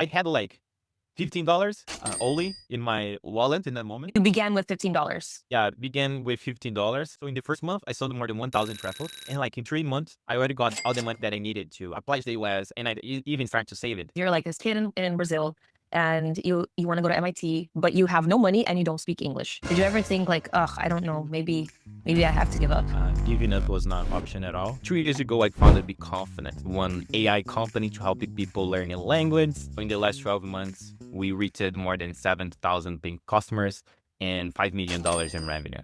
I had like $15 only in my wallet in that moment. You began with $15. Yeah, it began with $15. So in the first month, I sold more than 1,000 truffles. And like in 3 months, I already got all the money that I needed to apply to the US, and I even started to save it. You're like this kid in Brazil and you want to go to MIT, but you have no money and you don't speak English. Did you ever think like, ugh, I don't know, maybe I have to give up? Giving up was not an option at all. 3 years ago, I founded Be Confident, one AI company to help people learn a language. In the last 12 months, we reached more than 7,000 paying customers and $5 million in revenue.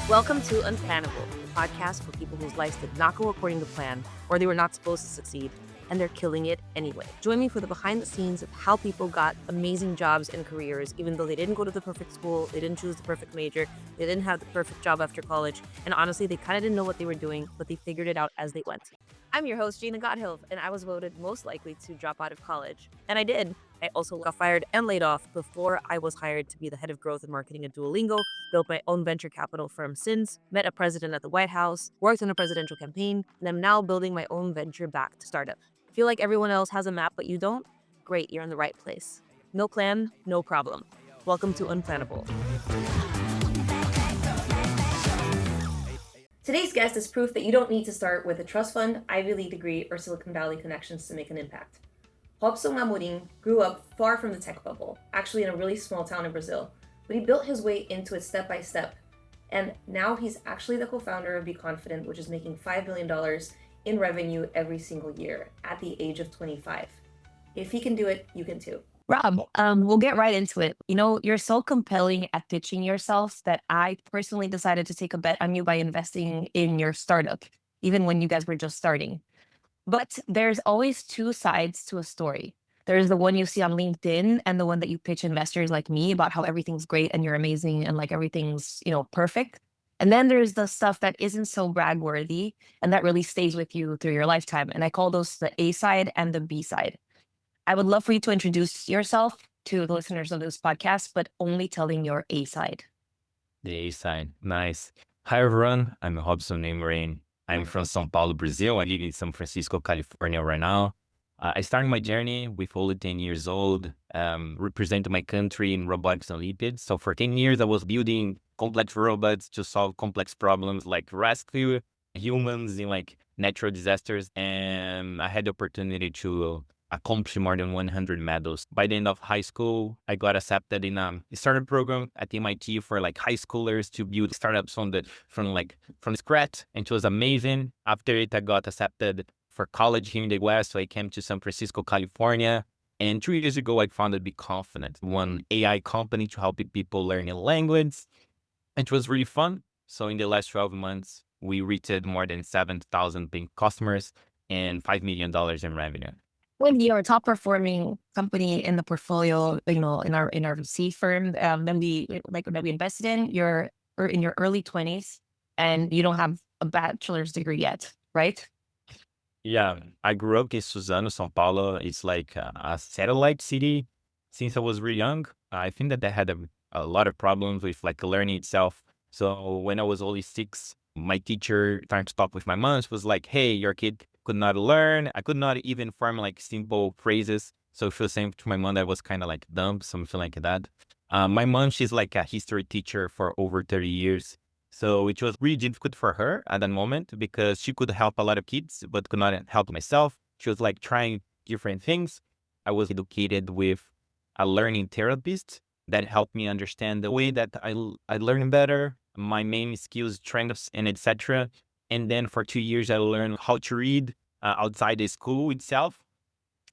Welcome to Unplannable, the podcast for people whose lives did not go according to plan or they were not supposed to succeed, and they're killing it anyway. Join me for the behind the scenes of how people got amazing jobs and careers, even though they didn't go to the perfect school, they didn't choose the perfect major, they didn't have the perfect job after college, and honestly, they kind of didn't know what they were doing, but they figured it out as they went. I'm your host, Gina Gotthilf, and I was voted most likely to drop out of college. And I did. I also got fired and laid off before I was hired to be the head of growth and marketing at Duolingo, built my own venture capital firm since, met a president at the White House, worked on a presidential campaign, and I'm now building my own venture-backed startup. Feel like everyone else has a map but you don't? Great, you're in the right place. No plan, no problem. Welcome to Unplannable. Today's guest is proof that you don't need to start with a trust fund, Ivy League degree, or Silicon Valley connections to make an impact. Robson Amorim grew up far from the tech bubble, actually in a really small town in Brazil, but he built his way into it step by step. And now he's actually the co-founder of Be Confident, which is making $5 million in revenue every single year at the age of 25. If he can do it, you can too. Rob, we'll get right into it. You know, you're so compelling at pitching yourself that I personally decided to take a bet on you by investing in your startup, even when you guys were just starting. But there's always two sides to a story. There's the one you see on LinkedIn and the one that you pitch investors like me about how everything's great and you're amazing and like everything's, perfect. And then there's the stuff that isn't so brag worthy and that really stays with you through your lifetime. And I call those the A side and the B side. I would love for you to introduce yourself to the listeners of this podcast, but only telling your A side. The A side, nice. Hi everyone, I'm Robson Amorim. I'm from São Paulo, Brazil. I live in San Francisco, California right now. I started my journey with only 10 years old, representing my country in robotics and lipids. So for 10 years, I was building complex robots to solve complex problems like rescue humans in like natural disasters. And I had the opportunity to accomplish more than 100 medals. By the end of high school, I got accepted in a startup program at MIT for like high schoolers to build startups from scratch, and it was amazing. After it, I got accepted for college here in the West, so I came to San Francisco, California. And 3 years ago, I founded Be Confident, one AI company to help people learn a language. It was really fun. So in the last 12 months, we reached more than 7,000 paying customers and $5 million in revenue. When you're a top performing company in the portfolio, in our VC firm, that we invested in, you're in your early 20s and you don't have a bachelor's degree yet, right? Yeah, I grew up in Suzano, São Paulo. It's like a satellite city. Since I was really young, I think that I had a lot of problems with like learning itself. So when I was only 6, my teacher trying to talk with my mom was like, "Hey, your kid could not learn." I could not even form like simple phrases. So if you're saying to my mom, that was kind of like dumb, something like that. My mom, she's like a history teacher for over 30 years. So it was really difficult for her at that moment because she could help a lot of kids, but could not help myself. She was like trying different things. I was educated with a learning therapist that helped me understand the way that I learn better, my main skills, strengths, and etc. And then for 2 years, I learned how to read outside the school itself.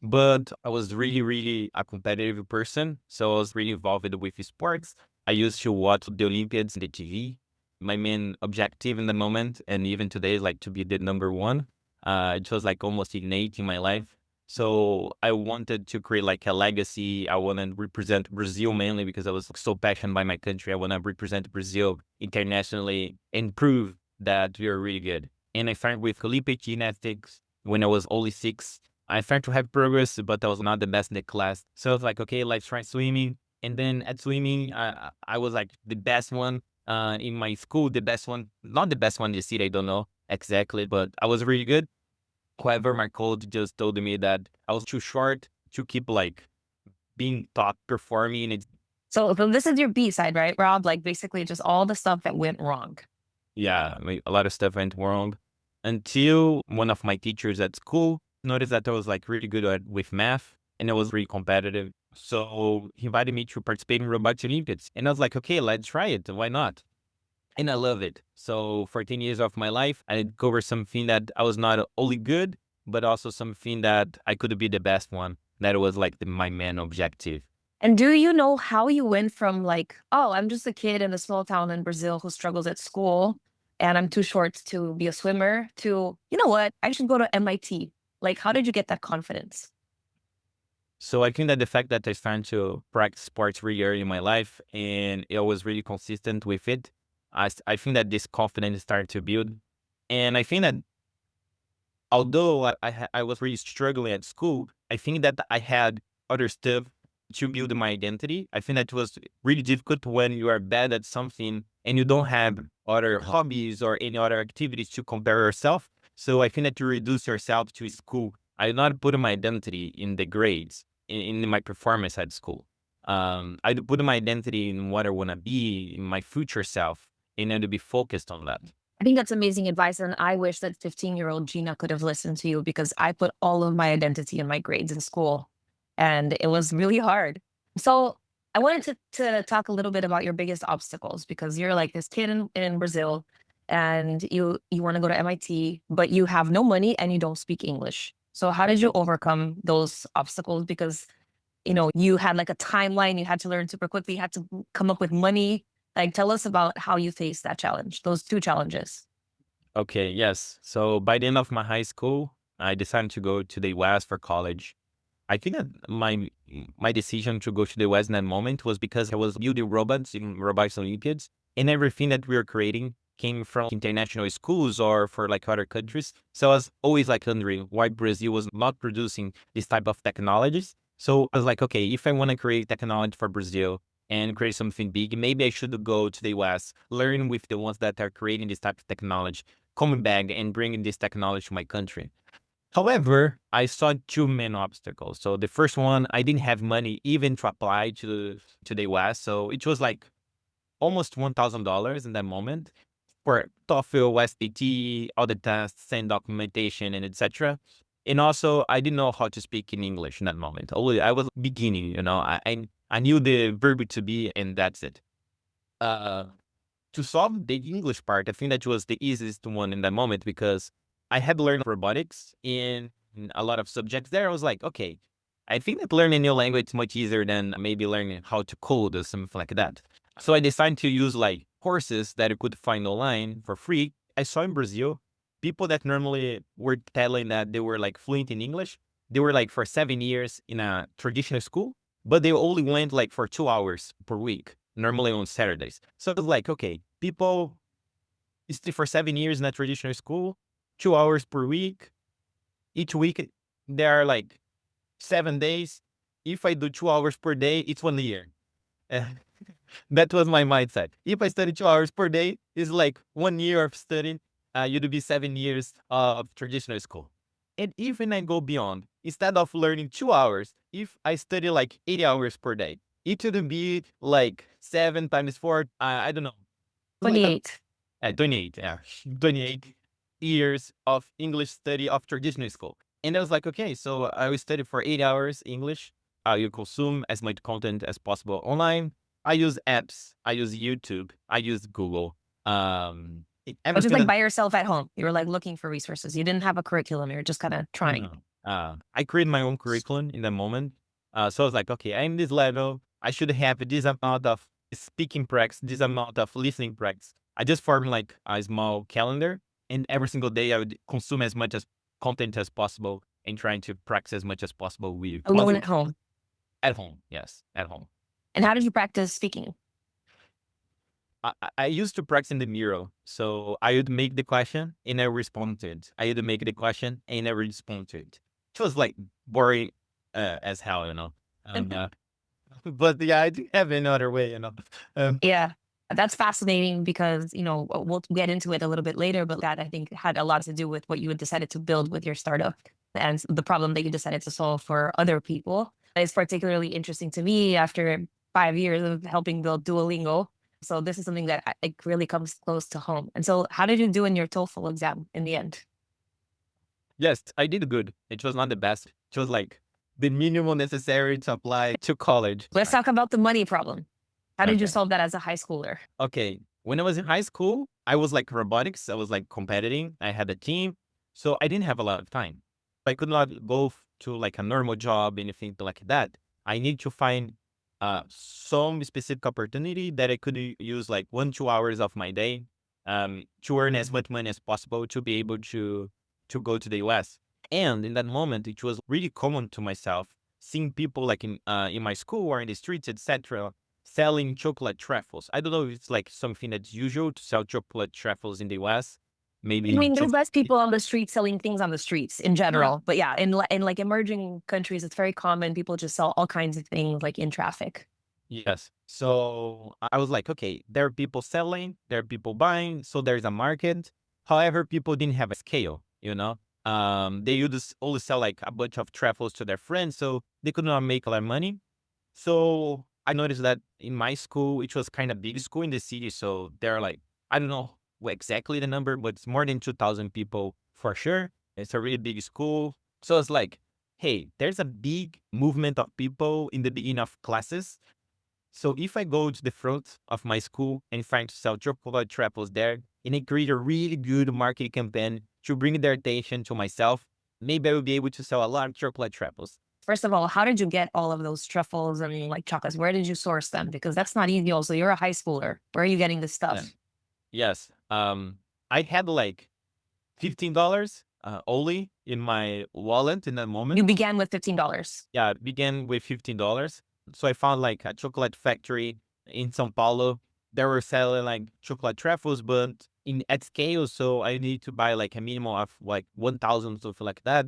But I was really, really a competitive person. So I was really involved with sports. I used to watch the Olympiads on the TV. My main objective in the moment, and even today, is like to be the number one. It was like almost innate in my life. So I wanted to create like a legacy. I want to represent Brazil mainly because I was so passionate by my country. I want to represent Brazil internationally and prove that we are really good. And I started with Olympic gymnastics when I was only 6. I started to have progress, but I was not the best in the class. So I was like, okay, let's try swimming. And then at swimming, I was like the best one in my school, the best one, not the best one in the city, I don't know. exactly, but I was really good. However, my coach just told me that I was too short to keep like being top performing. So this is your B side, right, Rob? Like basically just all the stuff that went wrong. Yeah, a lot of stuff went wrong until one of my teachers at school noticed that I was like really good with math and I was really competitive. So he invited me to participate in robotics Olympiads. And I was like, okay, let's try it. Why not? And I love it. So for 10 years of my life, I covered something that I was not only good, but also something that I could be the best one. That was like my main objective. And do you know how you went from like, oh, I'm just a kid in a small town in Brazil who struggles at school and I'm too short to be a swimmer to, you know what, I should go to MIT. Like, how did you get that confidence? So I think that the fact that I started to practice sports really early in my life and I was really consistent with it, I think that this confidence started to build. And I think that although I was really struggling at school, I think that I had other stuff to build my identity. I think that was really difficult when you are bad at something and you don't have other hobbies or any other activities to compare yourself. So I think that you reduce yourself to school. I did not put my identity in the grades, in my performance at school. I put my identity in what I want to be, in my future self, and I to be focused on that. I think that's amazing advice. And I wish that 15-year-old Gina could have listened to you because I put all of my identity in my grades in school and it was really hard. So I wanted to talk a little bit about your biggest obstacles because you're like this kid in Brazil and you want to go to MIT, but you have no money and you don't speak English. So how did you overcome those obstacles? Because you had like a timeline, you had to learn super quickly, you had to come up with money. Like, tell us about how you faced that challenge, those two challenges. Okay, yes. So by the end of my high school, I decided to go to the US for college. I think that my decision to go to the US in that moment was because I was building robots in Robotics Olympiads, and everything that we were creating came from international schools or for like other countries. So I was always like wondering why Brazil was not producing this type of technologies. So I was like, okay, if I want to create technology for Brazil and create something big, maybe I should go to the US, learn with the ones that are creating this type of technology, coming back and bringing this technology to my country. However, I saw two main obstacles. So the first one, I didn't have money even to apply to the US. So it was like almost $1,000 in that moment for TOEFL, SAT, all the tests and documentation and etc. And also, I didn't know how to speak in English in that moment. Only I was beginning, I knew the verb to be, and that's it. Uh, to solve the English part, I think that was the easiest one in that moment because I had learned robotics in a lot of subjects there. I was like, okay, I think that learning a new language is much easier than maybe learning how to code or something like that. So I decided to use like courses that I could find online for free. I saw in Brazil people that normally were telling that they were like fluent in English. They were like for 7 years in a traditional school, but they only went like for 2 hours per week, normally on Saturdays. So I was like, okay, people stay for 7 years in a traditional school, 2 hours per week. Each week, there are like 7 days. If I do 2 hours per day, it's 1 year. Uh, that was my mindset. If I study 2 hours per day, it's like 1 year of studying. You'd be 7 years of traditional school. And even I go beyond, instead of learning 2 hours, if I study like 80 hours per day, it would be like 7 times 4. I don't know. Like 28. 28, yeah, 28 years of English study of traditional school. And I was like, okay, so I will study for 8 hours English. I will consume as much content as possible online. I use apps. I use YouTube. I use Google. But just Everything like that by yourself at home, you were like looking for resources. You didn't have a curriculum. You were just kind of trying. no. I created my own curriculum in the moment. So I was like, okay, I'm this level. I should have this amount of speaking practice, this amount of listening practice. I just formed like a small calendar, and every single day I would consume as much as content as possible and trying to practice as much as possible with Alone at home. at home. Yes, at home. And how did you practice speaking? I used to practice in the mirror. So I would make the question and I respond to it. I would make the question and I respond to it. It was like boring as hell. But yeah, I didn't have any other way. Yeah. That's fascinating because, we'll get into it a little bit later, but that I think had a lot to do with what you had decided to build with your startup and the problem that you decided to solve for other people. It's particularly interesting to me after 5 years of helping build Duolingo. So this is something that it really comes close to home. And so how did you do in your TOEFL exam in the end? Yes, I did good. It was not the best. It was like the minimum necessary to apply to college. Let's talk about the money problem. How did you Okay. solve that as a high schooler? Okay. When I was in high school, I was like robotics. I was like competing. I had a team. So I didn't have a lot of time. I could not go to like a normal job, anything like that. I need to find some specific opportunity that I could use like 1, 2 hours of my day to earn as much money as possible to be able to go to the US. And in that moment, it was really common to myself seeing people like in my school or in the streets, etc., selling chocolate truffles. I don't know if it's like something that's usual to sell chocolate truffles in the US. I Maybe mean, there's chocolate. less people on the street selling things on the streets in general, but yeah, in like emerging countries, it's very common. People just sell all kinds of things like in traffic. Yes. So I was like, okay, there are people selling, there are people buying, so there's a market. However, people didn't have a scale, you know? They would just only sell like a bunch of truffles to their friends, so they could not make a lot of money. So I noticed that in my school, which was kind of big school in the city, so there are like, I don't know exactly the number, but it's more than 2,000 people for sure. It's a really big school. So it's like, hey, there's a big movement of people in the beginning of classes. So if I go to the front of my school and trying to sell chocolate truffles there, and I create a really good marketing campaign to bring their attention to myself, maybe I will be able to sell a lot of chocolate truffles. First of all, how did you get all of those truffles and like chocolates? Where did you source them? Because that's not easy. Also, you're a high schooler. Where are you getting this Yeah. stuff? Yes. I had like $15 only in my wallet in that You moment. began with $15. Yeah, it began with $15. So I found like a chocolate factory in São Paulo. They were selling like chocolate truffles, but in at scale. So I need to buy like a minimum of like 1,000, something like that.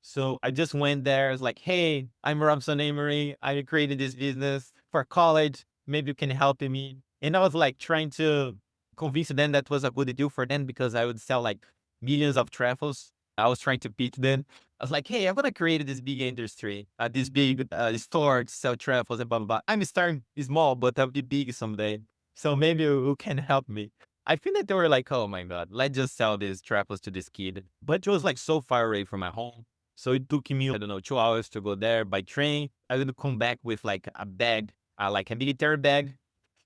So I just went there. It's like, hey, I'm Robson Amorim. I created this business for college. Maybe you can help me. And I was like trying to convince them that was a good deal for them because I would sell like millions of truffles. I was trying to pitch them. I was like, hey, I'm gonna create this big industry, this big store to sell truffles and blah blah blah. I'm starting small, but I'll be big someday. So maybe you can help me. I feel that they were like, oh my god, let's just sell these truffles to this kid. But it was like so far away from my home. So it took me, I don't know, 2 hours to go there by train. I would come back with like a bag, like a military bag,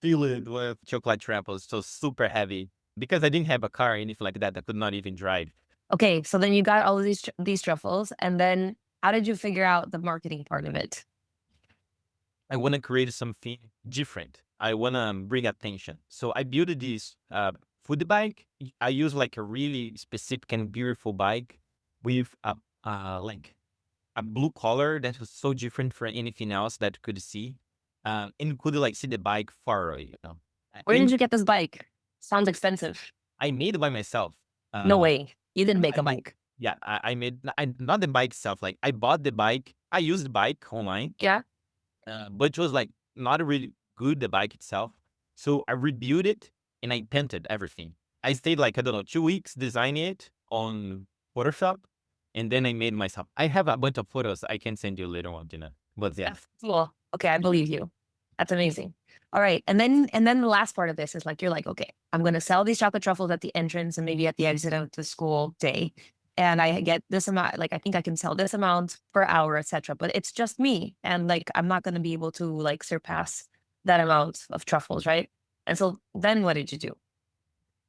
filled with chocolate truffles, so super heavy. Because I didn't have a car or anything like that, I could not even drive. Okay, so then you got all of these truffles, and then how did you figure out the marketing part of it? I want to create something different. I want to bring attention. So I built this food bike. I use like a really specific and beautiful bike with like a blue color that was so different from anything else that you could see. And could like see the bike far away, you know. Where did And you get this bike? Sounds expensive. I made it by myself. No Uh, way. You didn't make I a made, bike. yeah, I made not the bike itself. Like I bought the bike. I used the bike online, Yeah. but it was like not really good, the bike itself. So I rebuilt it and I painted everything. I stayed like, I don't know, 2 weeks designing it on Photoshop. And then I made myself. I have a bunch of photos I can send you later on, Gina. But yeah. That's cool. Okay, I believe you. That's amazing. All right. And then the last part of this is like you're like, okay, I'm gonna sell these chocolate truffles at the entrance and maybe at the exit of the school day. And I get this amount, like I think I can sell this amount per hour, etc. But it's just me. And like I'm not gonna be able to like surpass that amount of truffles, right? And so then what did you do?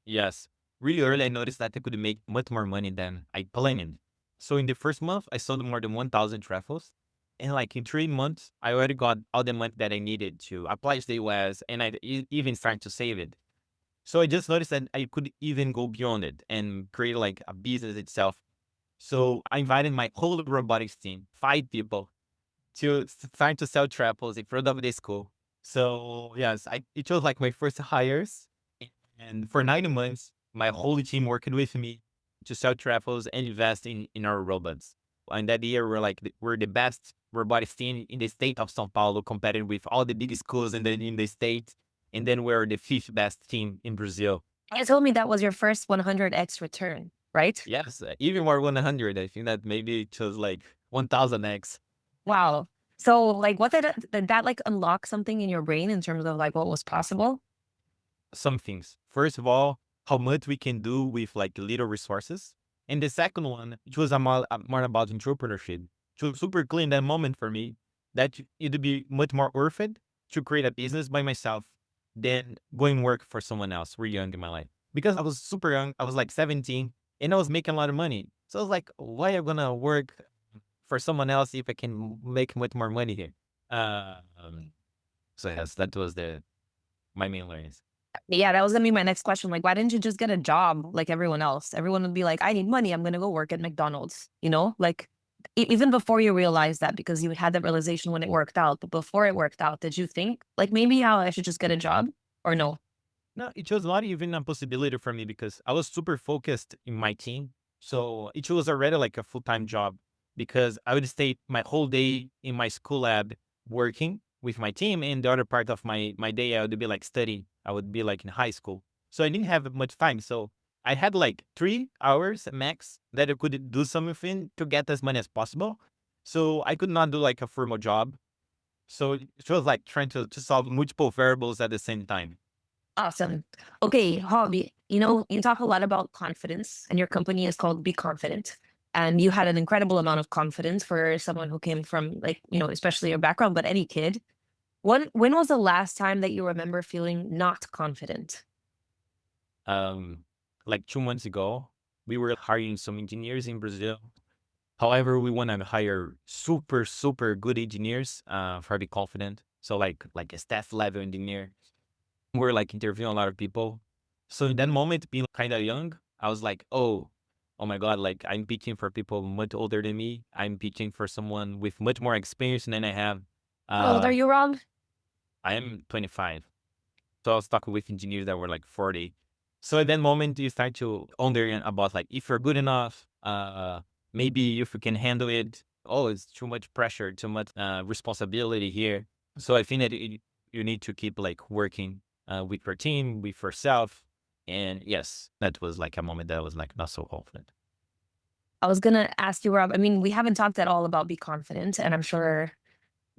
Yes. Really early, I noticed that I could make much more money than I planned. So in the first month, I sold more than 1,000 truffles. And like in 3 months, I already got all the money that I needed to apply to the US and I even started to save it. So I just noticed that I could even go beyond it and create like a business itself. So I invited my whole robotics team, 5 people, to start to sell truffles in front of the school. So yes, it was like my first hires. And for 9 months, my whole team working with me to sell truffles and invest in our robots. And that year, we're the best robotics team in the state of São Paulo, competing with all the big schools in the state. And then we're the fifth best team in Brazil. You told me that was your first 100x return, right? Yes, even more 100. I think that maybe it was like 1000x. Wow. So like did that like unlock something in your brain in terms of like what was possible? Some things. First of all, how much we can do with like little resources. And the second one, it was more about entrepreneurship. It was super clear in that moment for me that it'd be much more worth it to create a business by myself than going work for someone else really young in my life. Because I was super young, I was like 17 and I was making a lot of money. So I was like, why am I gonna work for someone else if I can make much more money here? So yes, that was my main learnings. Yeah, that was gonna be my next question. Like, why didn't you just get a job like everyone else? Everyone would be like, I need money. I'm gonna go work at McDonald's, you know? Like even before you realized that, because you had that realization when it worked out. But before it worked out, did you think like maybe how I should just get a job or no? No, it was not even a possibility for me because I was super focused in my team. So it was already like a full-time job because I would stay my whole day in my school lab working with my team. And the other part of my day, I would be like studying. I would be like in high school. So I didn't have much time. So I had like 3 hours max that I could do something to get as money as possible. So I could not do like a formal job. So it was like trying to solve multiple variables at the same time. Awesome. Okay, hobby. You know, you talk a lot about confidence, and your company is called Be Confident. And you had an incredible amount of confidence for someone who came from like, you know, especially your background, but any kid. When was the last time that you remember feeling not confident? um, like 2 months ago, we were hiring some engineers in Brazil. However, we want to hire super, super good engineers for Be Confident. So like a staff level engineer. We're like interviewing a lot of people. So in that moment, being kind of young, I was like, oh my God, like I'm pitching for people much older than me. I'm pitching for someone with much more experience than I have. How old are Uh, you, Rob? I am 25. So I was talking with engineers that were like 40. So at that moment, you start to wonder about like if you're good enough, maybe if you can handle it. Oh, it's too much pressure, too much responsibility here. So I think that you need to keep like working with your team, with yourself. And yes, that was like a moment that I was like not so confident. I was gonna ask you, Rob. I mean, we haven't talked at all about Be Confident, and I'm sure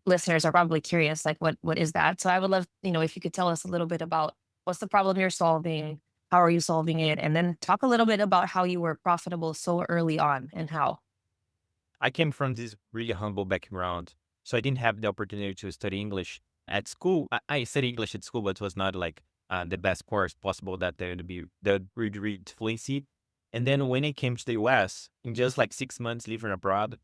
listeners are probably curious, like what is that? So I would love, you know, if you could tell us a little bit about what's the problem you're solving, how are you solving it, and then talk a little bit about how you were profitable so early on and how. I came from this really humble background, so I didn't have the opportunity to study English at school. I studied English at school, but it was not like the best course possible that there would be that would read fluency. And then when I came to the US, in just like 6 months living abroad,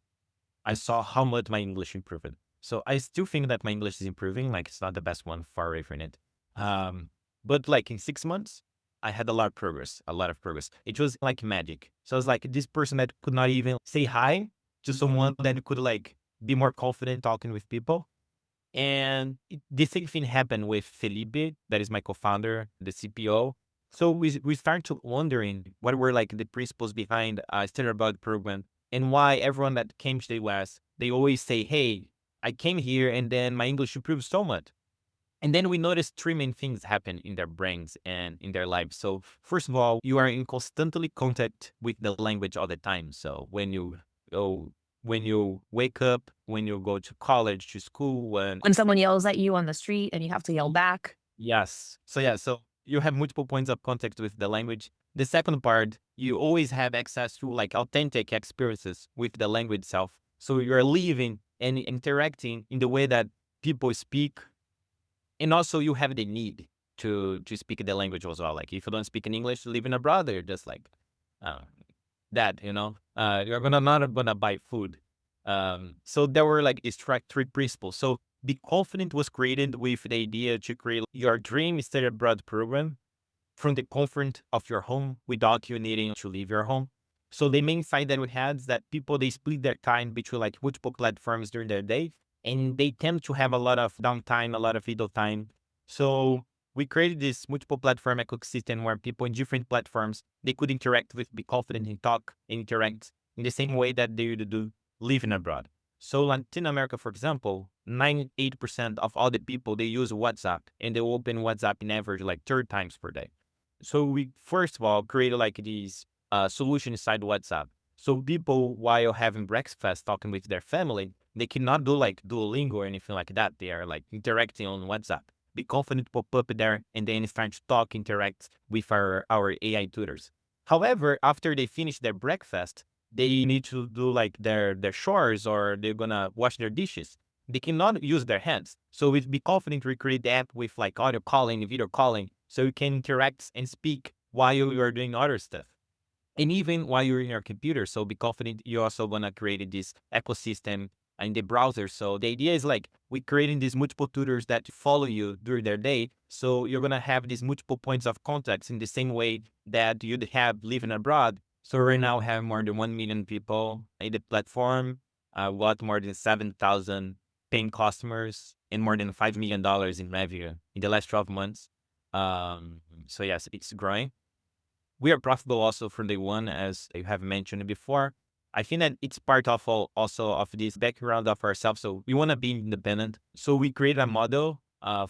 I saw how much my English improved. So I still think that my English is improving. Like it's not the best one, far away from it. Um, but like in 6 months, I had a lot of progress, a lot of progress. It was like magic. So I was like this person that could not even say hi to someone that could like be more confident talking with people. And the same thing happened with Felipe, that is my co-founder, the CPO. So we start to wondering what were like the principles behind Study Abroad program and why everyone that came to the US, they always say, hey, I came here and then my English improved so much. And then we noticed three main things happen in their brains and in their lives. So first of all, you are in constantly contact with the language all the time. So go, when you wake up, when you go to college, to school, when When someone yells at you on the street and you have to yell back. yes. So yeah, so you have multiple points of contact with the language. The second part, you always have access to like authentic experiences with the language itself. So you're living and interacting in the way that people speak. And also you have the need to speak the language as well. Like if you don't speak in English, living abroad, you're just like uh, that, you know. You're gonna not gonna buy food. So there were like these three principles. So Be Confident was created with the idea to create your dream study abroad program from the comfort of your home without you needing to leave your home. So the main side that we had is that people they split their time between like multiple platforms during their day, and they tend to have a lot of downtime, a lot of idle time. So we created this multiple platform ecosystem where people in different platforms they could interact with, be confident and talk and interact in the same way that they would do living abroad. So Latin America, for example, 98% of all the people, they use WhatsApp and they open WhatsApp in average like 30 times per day. So we first of all created like these solution inside WhatsApp. So people, while having breakfast, talking with their family, they cannot do like Duolingo or anything like that. They are like interacting on WhatsApp. Be confident pop up there and then start to talk, interact with our AI tutors. However, after they finish their breakfast, they need to do like their chores or they're gonna wash their dishes. They cannot use their hands. So it's be confident to recreate the app with like audio calling, video calling, so you can interact and speak while you are doing other stuff. And even while you're in your computer, so be confident you also wanna create this ecosystem in the browser. So the idea is like we creating these multiple tutors that follow you during their day. So you're gonna have these multiple points of contacts in the same way that you'd have living abroad. So right now we have more than 1 million people in the platform, got more than 7,000 paying customers and more than $5 million in revenue in the last 12 months. So yes, it's growing. We are profitable also from day one, as you have mentioned before. I think that it's part of also of this background of ourselves. So we want to be independent. So we create a model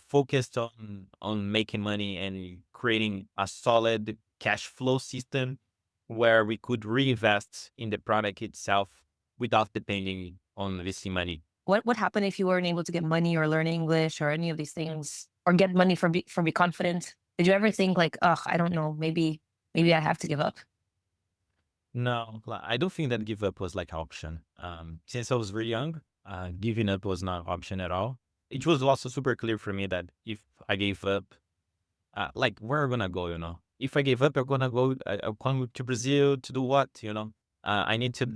focused on making money and creating a solid cash flow system where we could reinvest in the product itself without depending on VC money. What would happen if you weren't able to get money or learn English or any of these things, or get money from Be Confident? Did you ever think like, oh, I don't know, maybe I have to give up? No, I don't think that give up was like option. Since I was very young, giving up was not option at all. It was also super clear for me that if I gave up, like where am I gonna go, you know? If I gave up, I'm gonna go, I'll come to Brazil to do what, you know? I need to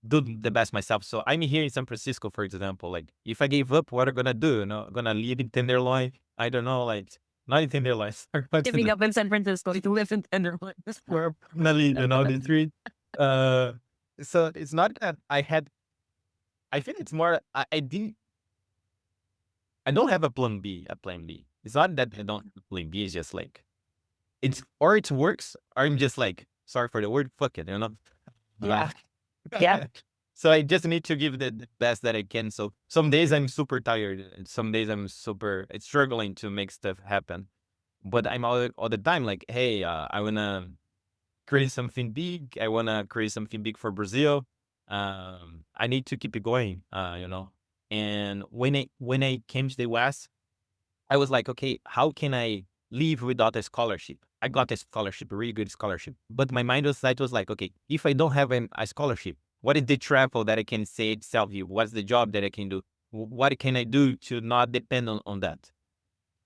do the best myself. So I'm here in San Francisco, for example. Like if I gave up, what am I gonna do? You know, I'm gonna live in Tenderloin. I don't know, like not in Tenderloin. Sorry, but Giving up in San Francisco to live in Tenderloin. where finally, you know, the street. Uh, so it's not that I had. I think it's more. I didn't. I don't have a plan B. A plan B. It's not that I don't have a plan B. It's just like it's or it works or I'm just like sorry for the word. Fuck it. You know. Yeah. Yeah. So I just need to give the best that I can. So some days I'm super tired. And some days I'm super struggling to make stuff happen. But I'm all the time like, hey, I wanna create something big. I want to create something big for Brazil. I need to keep it going, you know. And when I came to the West, I was like, okay, how can I live without a scholarship? I got a scholarship, a really good scholarship. But my mind was like, okay, if I don't have a scholarship, what is the travel that I can say itself here? What's the job that I can do? What can I do to not depend on that?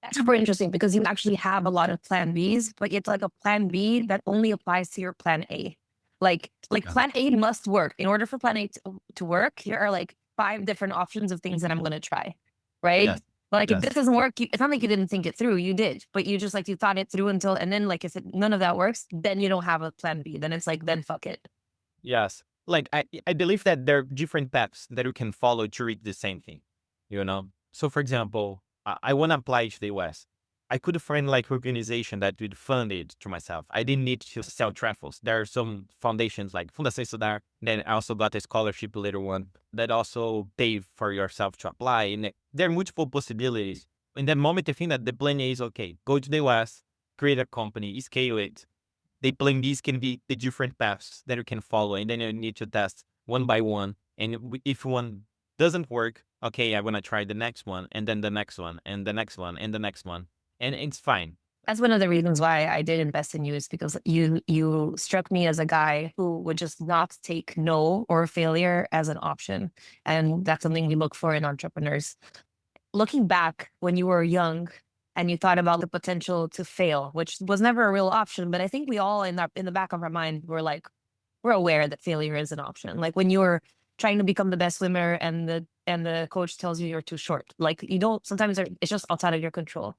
That's super interesting because you actually have a lot of plan Bs, but it's like a plan B that only applies to your plan A. Like Yeah. plan A must work. In order for plan A to work, here are like 5 different options of things that I'm going to try. Right. Yes. But like if Yes. this doesn't work, it's not like you didn't think it through. You did, but you just like you thought it through until, and then like if none of that works, then you don't have a plan B. Then it's like, then fuck it. Yes. Like I believe that there are different paths that you can follow to reach the same thing, you know? So for example, I want to apply to the US. I could find like organization that would fund it to myself. I didn't need to sell truffles. There are some foundations like Fundação Estudar. Then I also got a scholarship later one that also pay for yourself to apply. And there are multiple possibilities. In that moment, I think that the plan A is okay. Go to the US, create a company, scale it, the plan Bs can be the different paths that you can follow, and then you need to test one by one. And if one doesn't work, okay, I want to try the next one, and then the next one, and the next one, and the next one, and it's fine. That's one of the reasons why I did invest in you, is because you struck me as a guy who would just not take no or failure as an option. And that's something we look for in entrepreneurs. Looking back when you were young and you thought about the potential to fail, which was never a real option, but I think we all in the back of our mind were like, we're aware that failure is an option. Like when you're trying to become the best swimmer and the coach tells you you're too short, like you don't, sometimes it's just outside of your control.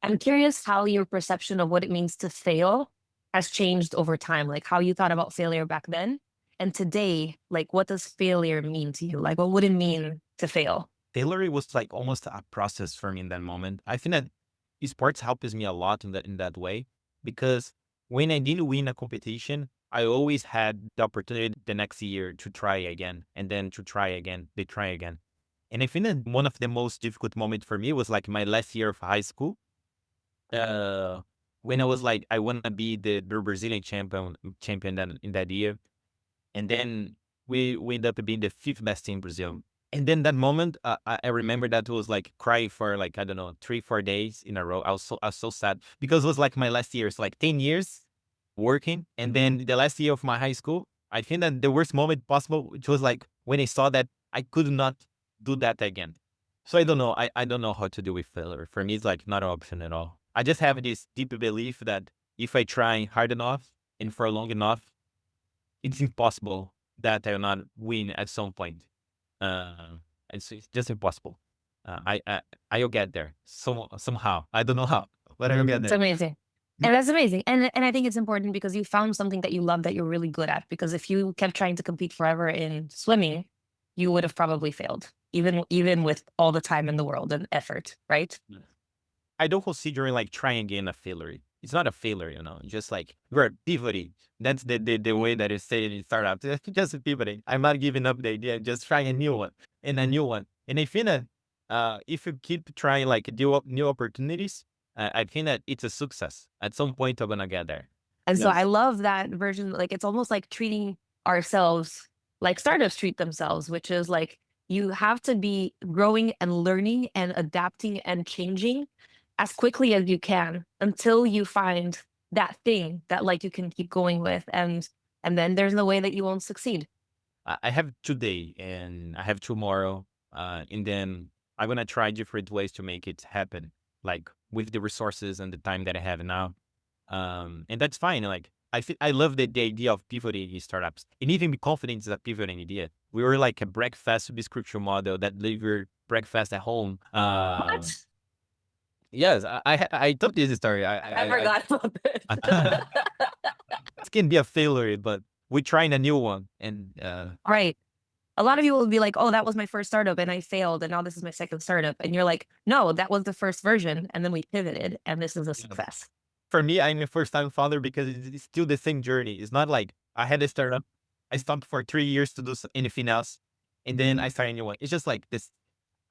I'm curious how your perception of what it means to fail has changed over time, like how you thought about failure back then and today. Like what does failure mean to you? Like what would it mean to fail? Failure was like almost a process for me in that moment. I think that sports helps me a lot in that way, because when I didn't win a competition, I always had the opportunity the next year to try again, and then to try again, they try again. And I think that one of the most difficult moments for me was like my last year of high school. Uh, when I was like, I want to be the Brazilian champion in that year. And then we ended up being the fifth best team in Brazil. And then that moment, I remember that it was like crying for like, I don't know, 3, 4 days in a row. I was so sad because it was like my last year. It's like 10 years working. And then the last year of my high school, I think that the worst moment possible, which was like when I saw that I could not do that again. So I don't know. I don't know how to deal with failure. For me, it's like not an option at all. I just have this deep belief that if I try hard enough and for long enough, it's impossible that I will not win at some point. Uh, it's just impossible. I'll get there somehow. I don't know how, but I'll get It's there. amazing. And that's amazing. And I think it's important because you found something that you love that you're really good at. Because if you kept trying to compete forever in swimming, you would have probably failed, even with all the time in the world and effort, right? I don't consider like trying again a failure. It's not a failure, just like we're pivoting. That's the way that it's said in startups. It's just pivoting. I'm not giving up the idea, just trying a new one and a new one. And I think that if you keep trying like new opportunities, I think that it's a success. At some point, I'm gonna get there. And so Yes. I love that version. Like it's almost like treating ourselves like startups treat themselves, which is like you have to be growing and learning and adapting and changing as quickly as you can until you find that thing that like you can keep going with, and then there's no way that you won't succeed. I have today and I have tomorrow, and then I'm gonna try different ways to make it happen, like with the resources and the time that I have now. And that's fine. Like I love the idea of pivoting in startups, and even be confident is a pivoting idea. We were like a breakfast subscription model that delivered breakfast at home. What? Yes, I told this story. I forgot about I this. it can be a failure, but we're trying a new one, and Right. A lot of people will be like, "Oh, that was my first startup and I failed, and now this is my second startup." And you're like, "No, that was the first version, and then we pivoted, and this is a yeah. success." For me, I'm a first time founder because it's still the same journey. It's not like I had a startup, I stopped for 3 years to do anything else, and then I started a new one. It's just like this.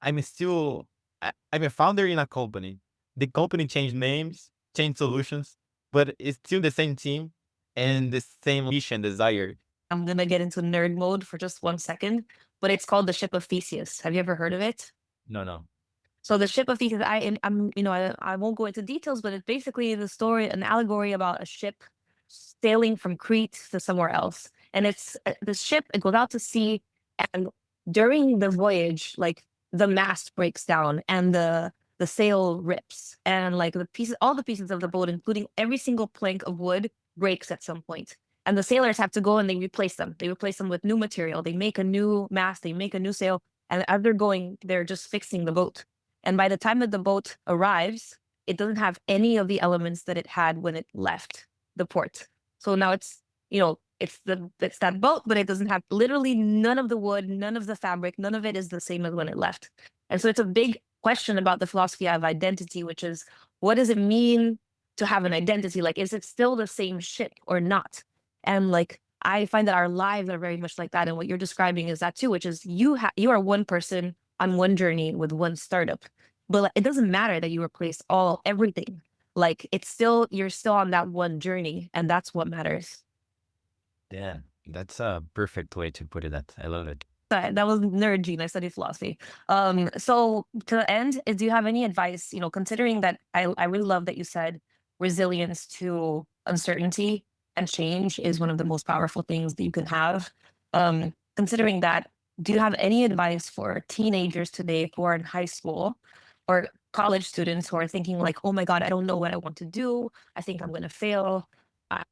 I'm still, I'm a founder in a company. The company changed names, changed solutions, but it's still the same team and the same mission, desire. I'm gonna get into nerd mode for just 1 second, but it's called the Ship of Theseus. Have you ever heard of it? No, no. So the Ship of Theseus, I won't go into details, but it's basically the story, an allegory about a ship sailing from Crete to somewhere else. And it's the ship, it goes out to sea, and during the voyage, like the mast breaks down and the sail rips, and like all the pieces of the boat, including every single plank of wood, breaks at some point. And the sailors have to go and they replace them. They replace them with new material. They make a new mast, they make a new sail, and as they're going, they're just fixing the boat. And by the time that the boat arrives, it doesn't have any of the elements that it had when it left the port. So now it's that boat, but it doesn't have literally none of the wood, none of the fabric, none of it is the same as when it left. And so it's a big question about the philosophy of identity, which is what does it mean to have an identity? Like, is it still the same ship or not? And like I find that our lives are very much like that. And what you're describing is that too, which is you are one person on one journey with one startup. But like, it doesn't matter that you replace everything. Like you're still on that one journey, and that's what matters. Yeah, that's a perfect way to put it. That I love it. That was nerd gene. I studied philosophy. So to end, do you have any advice? Considering that I really love that you said resilience to uncertainty and change is one of the most powerful things that you can have. Considering that, do you have any advice for teenagers today who are in high school or college students who are thinking like, "Oh my God, I don't know what I want to do. I think I'm going to fail.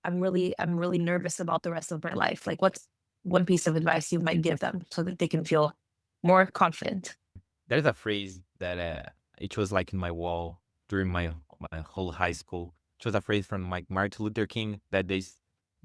I'm really nervous about the rest of my life." Like, what's one piece of advice you might give them so that they can feel more confident? There's a phrase that it was like in my wall during my whole high school. It was a phrase from like Martin Luther King that they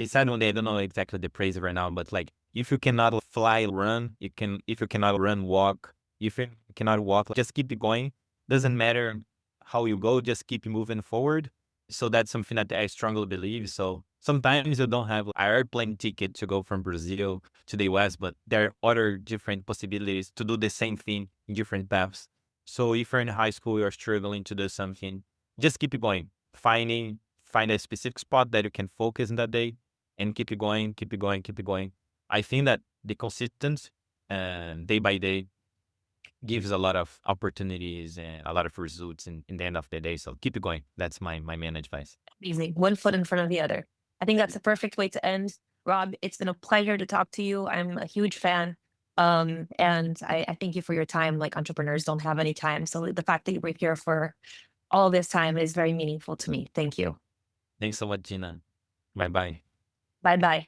said one day. I don't know exactly the phrase right now, but like if you cannot fly, run. You can. If you cannot run, walk. If you cannot walk, just keep it going. Doesn't matter how you go, just keep moving forward. So that's something that I strongly believe. So sometimes you don't have an airplane ticket to go from Brazil to the US, but there are other different possibilities to do the same thing in different paths. So if you're in high school, you're struggling to do something, just keep it going. Find a specific spot that you can focus in that day and keep it going, keep it going, keep it going. I think that the consistent day by day gives a lot of opportunities and a lot of results in the end of the day. So keep it going. That's my main advice. Easy, one foot in front of the other. I think that's a perfect way to end. Rob, it's been a pleasure to talk to you. I'm a huge fan. And I thank you for your time. Like, entrepreneurs don't have any time. So the fact that you were here for all this time is very meaningful to me. Thank you. Thanks so much, Gina. Bye bye. Bye bye.